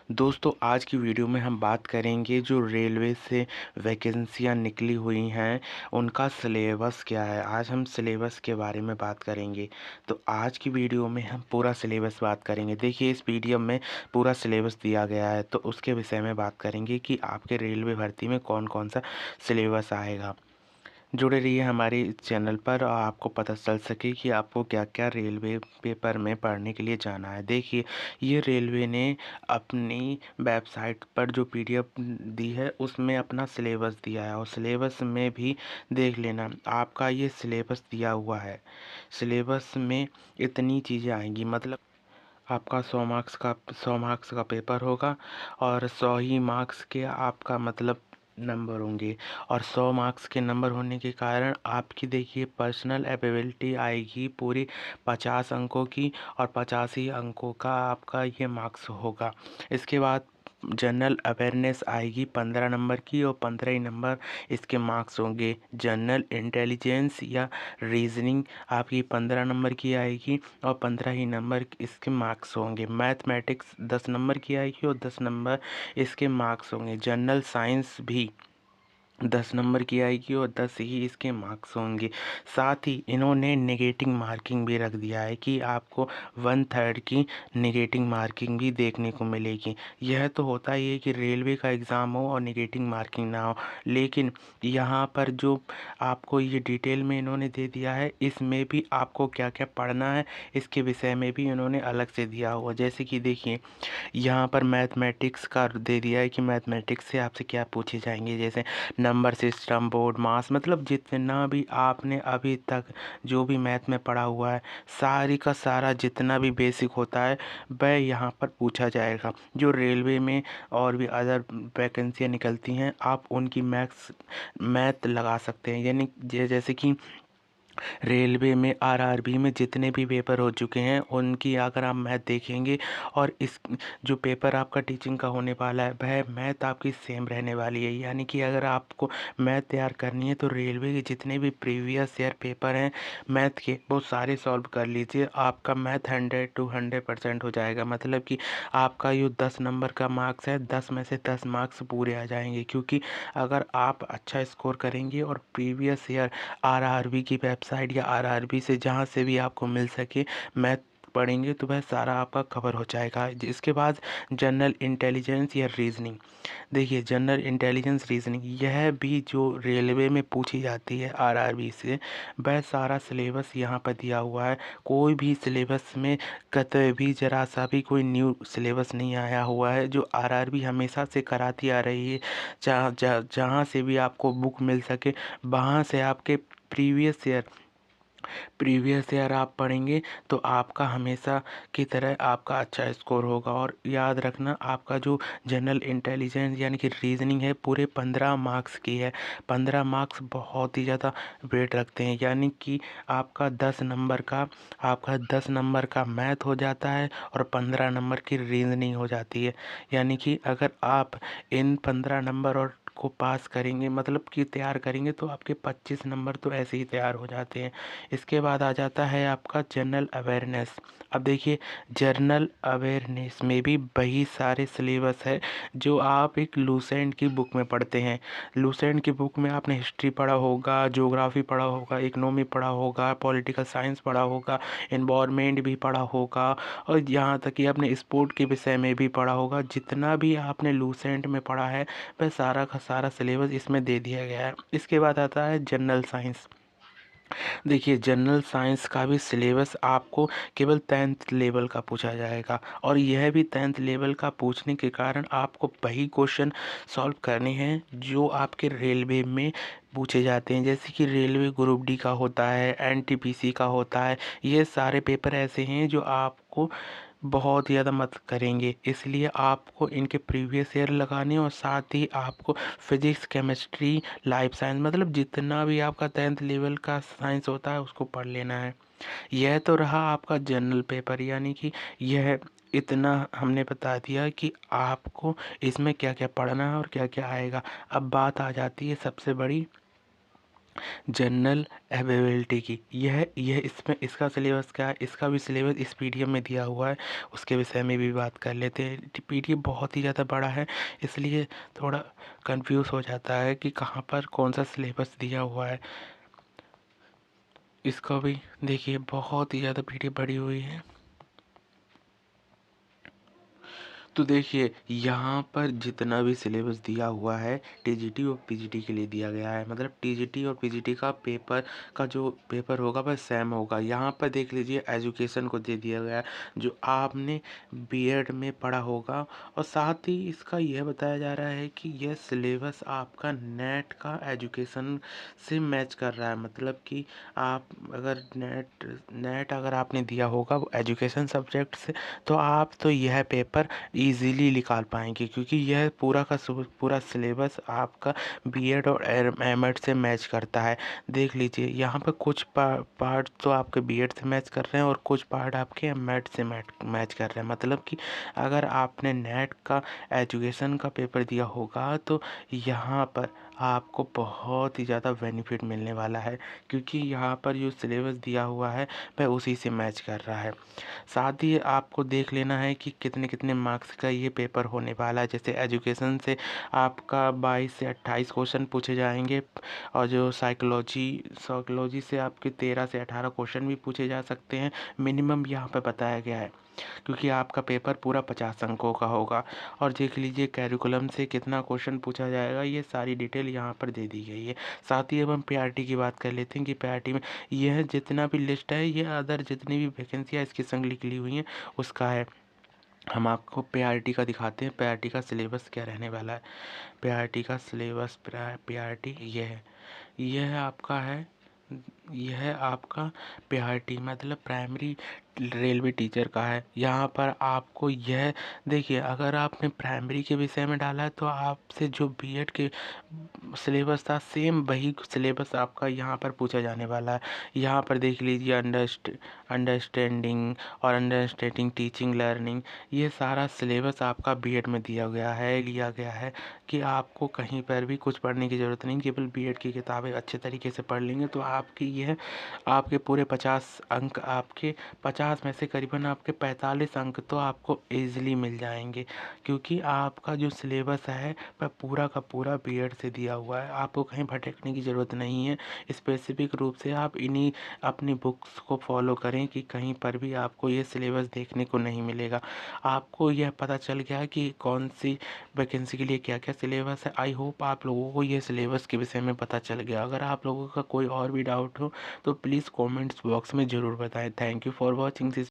दोस्तों आज की वीडियो में हम बात करेंगे जो रेलवे से वैकेंसियां निकली हुई हैं उनका सिलेबस क्या है। आज हम सिलेबस के बारे में बात करेंगे। तो आज की वीडियो में हम पूरा सिलेबस बात करेंगे। देखिए इस पीडीएफ में पूरा सिलेबस दिया गया है, तो उसके विषय में बात करेंगे कि आपके रेलवे भर्ती में कौन कौन सा सिलेबस आएगा। जुड़े रहिए हमारे इस चैनल पर और आपको पता चल सके कि आपको क्या क्या रेलवे पेपर में पढ़ने के लिए जाना है। देखिए ये रेलवे ने अपनी वेबसाइट पर जो पीडीएफ दी है उसमें अपना सिलेबस दिया है, और सिलेबस में भी देख लेना आपका ये सिलेबस दिया हुआ है। सिलेबस में इतनी चीज़ें आएंगी, मतलब आपका 100 मार्क्स का पेपर होगा और 100 ही मार्क्स के आपका मतलब नंबर होंगे। और 100 मार्क्स के नंबर होने के कारण आपकी देखिए पर्सनल एबिलिटी आएगी पूरी 50 अंकों की, और 50 ही अंकों का आपका ये मार्क्स होगा। इसके बाद जनरल अवेयरनेस आएगी 15 नंबर की, और 15 ही नंबर इसके मार्क्स होंगे। जनरल इंटेलिजेंस या रीजनिंग आपकी 15 नंबर की आएगी, और 15 ही नंबर इसके मार्क्स होंगे। मैथमेटिक्स 10 नंबर की आएगी, और 10 नंबर इसके मार्क्स होंगे। जनरल साइंस भी 10 नंबर की आएगी, और 10 ही इसके मार्क्स होंगे। साथ ही इन्होंने नेगेटिव मार्किंग भी रख दिया है कि आपको 1/3 की नेगेटिव मार्किंग भी देखने को मिलेगी। यह तो होता ही है कि रेलवे का एग्ज़ाम हो और नेगेटिव मार्किंग ना हो, लेकिन यहाँ पर जो आपको ये डिटेल में इन्होंने दे दिया है, इसमें भी आपको क्या क्या पढ़ना है इसके विषय में भी इन्होंने अलग से दिया हुआ। जैसे कि देखिए यहाँ पर मैथमेटिक्स का दे दिया है कि मैथमेटिक्स से आपसे क्या पूछे जाएंगे, जैसे नंबर सिस्टम, बोर्ड मास, मतलब जितना भी आपने अभी तक जो भी मैथ में पढ़ा हुआ है सारी का सारा जितना भी बेसिक होता है वह यहाँ पर पूछा जाएगा। जो रेलवे में और भी अदर वैकेंसियाँ निकलती हैं आप उनकी मैथ लगा सकते हैं। यानी जैसे कि रेलवे में आरआरबी में जितने भी पेपर हो चुके हैं उनकी अगर आप मैथ देखेंगे, और इस जो पेपर आपका टीचिंग का होने वाला है वह मैथ आपकी सेम रहने वाली है। यानी कि अगर आपको मैथ तैयार करनी है तो रेलवे के जितने भी प्रीवियस ईयर पेपर हैं मैथ के वो सारे सॉल्व कर लीजिए, आपका मैथ 100 to 100% हो जाएगा। मतलब कि आपका जो 10 नंबर का मार्क्स है 10 में से 10 मार्क्स पूरे आ जाएंगे, क्योंकि अगर आप अच्छा स्कोर करेंगे और प्रीवियस ईयर आरआरबी की वेबसाइट या आरआरबी से जहाँ से भी आपको मिल सके मैथ पढ़ेंगे तो वह सारा आपका कवर हो जाएगा। इसके बाद जनरल इंटेलिजेंस या रीजनिंग। देखिए जनरल इंटेलिजेंस रीजनिंग यह भी जो रेलवे में पूछी जाती है आरआरबी से, वह सारा सिलेबस यहाँ पर दिया हुआ है। कोई भी सिलेबस में कतई भी जरा सा भी कोई न्यू सिलेबस नहीं आया हुआ है, जो आरआरबी हमेशा से कराती आ रही है। जहाँ से भी आपको बुक मिल सके वहाँ से आपके प्रीवियस ईयर आप पढ़ेंगे तो आपका हमेशा की तरह आपका अच्छा स्कोर होगा। और याद रखना आपका जो जनरल इंटेलिजेंस यानी कि रीजनिंग है पूरे 15 मार्क्स की है। 15 मार्क्स बहुत ही ज़्यादा वेट रखते हैं, यानी कि आपका 10 नंबर का मैथ हो जाता है और 15 नंबर की रीजनिंग हो जाती है। यानी कि अगर आप इन 15 नंबर और को पास करेंगे, मतलब कि तैयार करेंगे, तो आपके 25 नंबर तो ऐसे ही तैयार हो जाते हैं। इसके बाद आ जाता है आपका जनरल अवेयरनेस। अब देखिए जनरल अवेयरनेस में भी वही सारे सिलेबस है जो आप एक लूसेंट की बुक में पढ़ते हैं। लूसेंट की बुक में आपने हिस्ट्री पढ़ा होगा, ज्योग्राफी पढ़ा होगा, इकोनॉमी पढ़ा होगा, पॉलिटिकल साइंस पढ़ा होगा, एनवायरनमेंट भी पढ़ा होगा, और यहाँ तक कि आपने स्पोर्ट के विषय में भी पढ़ा होगा। जितना भी आपने लूसेंट में पढ़ा है वह सारा का सारा सिलेबस इसमें दे दिया गया है। इसके बाद आता है जनरल साइंस। देखिए जनरल साइंस का भी सिलेबस आपको केवल 10th लेवल का पूछा जाएगा, और यह भी 10th लेवल का पूछने के कारण आपको वही क्वेश्चन सॉल्व करने हैं जो आपके रेलवे में पूछे जाते हैं। जैसे कि रेलवे ग्रुप डी का होता है, एनटीपीसी का होता है। ये सारे पेपर ऐसे हैं जो आपको बहुत ज़्यादा मदद करेंगे, इसलिए आपको इनके प्रीवियस ईयर लगाने, और साथ ही आपको फिजिक्स, केमिस्ट्री, लाइफ साइंस, मतलब जितना भी आपका 10th लेवल का साइंस होता है उसको पढ़ लेना है। यह तो रहा आपका जनरल पेपर, यानी कि यह इतना हमने बता दिया कि आपको इसमें क्या क्या पढ़ना है और क्या क्या आएगा। अब बात आ जाती है सबसे बड़ी जनरल अवेलेबिलिटी की यह इसमें इसका सिलेबस क्या है, इसका भी सिलेबस इस पीडीएफ में दिया हुआ है। उसके विषय में भी बात कर लेते हैं। पीडीएफ बहुत ही ज़्यादा बड़ा है, इसलिए थोड़ा कंफ्यूज हो जाता है कि कहाँ पर कौन सा सिलेबस दिया हुआ है। इसका भी देखिए बहुत ही ज़्यादा पीडीएफ बड़ी हुई है। तो देखिए यहाँ पर जितना भी सिलेबस दिया हुआ है टीजीटी और पीजीटी के लिए दिया गया है। मतलब टीजीटी और पीजीटी का पेपर का जो पेपर होगा वह सेम होगा। यहाँ पर देख लीजिए एजुकेशन को दे दिया गया है जो आपने बीएड में पढ़ा होगा, और साथ ही इसका यह बताया जा रहा है कि यह सिलेबस आपका नेट का एजुकेशन से मैच कर रहा है। मतलब कि आप अगर नेट अगर आपने दिया होगा एजुकेशन सब्जेक्ट से, तो आप तो यह पेपर इजीली निकाल पाएंगे, क्योंकि यह पूरा का पूरा सिलेबस आपका बीएड और एमएड से मैच करता है। देख लीजिए यहाँ पर कुछ पार्ट तो आपके बीएड से मैच कर रहे हैं और कुछ पार्ट आपके एमएड से मैच कर रहे हैं। मतलब कि अगर आपने नेट का एजुकेशन का पेपर दिया होगा तो यहाँ पर आपको बहुत ही ज़्यादा बेनिफिट मिलने वाला है, क्योंकि यहाँ पर जो सिलेबस दिया हुआ है वह उसी से मैच कर रहा है। साथ ही आपको देख लेना है कि कितने कितने मार्क्स का ये पेपर होने वाला है। जैसे एजुकेशन से आपका 22 से 28 क्वेश्चन पूछे जाएंगे, और जो साइकोलॉजी से आपके 13 से 18 क्वेश्चन भी पूछे जा सकते हैं, मिनिमम यहाँ पर बताया गया है, क्योंकि आपका पेपर पूरा 50 अंकों का होगा। और देख लीजिए कैरिकुलम से कितना क्वेश्चन पूछा जाएगा, ये सारी डिटेल यहाँ पर दे दी गई है। साथ ही अब हम पीआरटी की बात कर लेते हैं कि पीआरटी में यह जितना भी लिस्ट है, ये अदर जितनी भी वैकेंसियाँ इसकी संग निकली हुई हैं उसका है। हम आपको पीआरटी का दिखाते हैं, पीआरटी का सिलेबस क्या रहने वाला है। पीआरटी का सिलेबस पीआरटी यह आपका है, यह आपका पीआरटी मतलब प्राइमरी रेलवे टीचर का है। यहाँ पर आपको यह देखिए, अगर आपने प्राइमरी के विषय में डाला है तो आपसे जो बीएड के सिलेबस था सेम वही सिलेबस आपका यहाँ पर पूछा जाने वाला है। यहाँ पर देख लीजिए अंडरस्टैंडिंग टीचिंग लर्निंग, ये सारा सिलेबस आपका बीएड में लिया गया है कि आपको कहीं पर भी कुछ पढ़ने की ज़रूरत नहीं। केवल बीएड की किताबें अच्छे तरीके से पढ़ लेंगे तो आपके पूरे 50 अंक, आपके 50 में से करीबन आपके 45 अंक तो आपको ईजिली मिल जाएंगे, क्योंकि आपका जो सिलेबस है वह पूरा का पूरा बीएड से दिया हुआ है। आपको कहीं भटकने की ज़रूरत नहीं है। स्पेसिफिक रूप से आप इन्हीं अपनी बुक्स को फॉलो करें कि कहीं पर भी आपको ये सिलेबस देखने को नहीं मिलेगा। आपको यह पता चल गया कि कौन सी वैकेंसी के लिए क्या क्या सिलेबस है। आई होप आप लोगों को ये सिलेबस के विषय में पता चल गया। अगर आप लोगों का कोई और भी डाउट हो तो प्लीज़ कमेंट्स बॉक्स में ज़रूर बताएं। Thank you for watching this.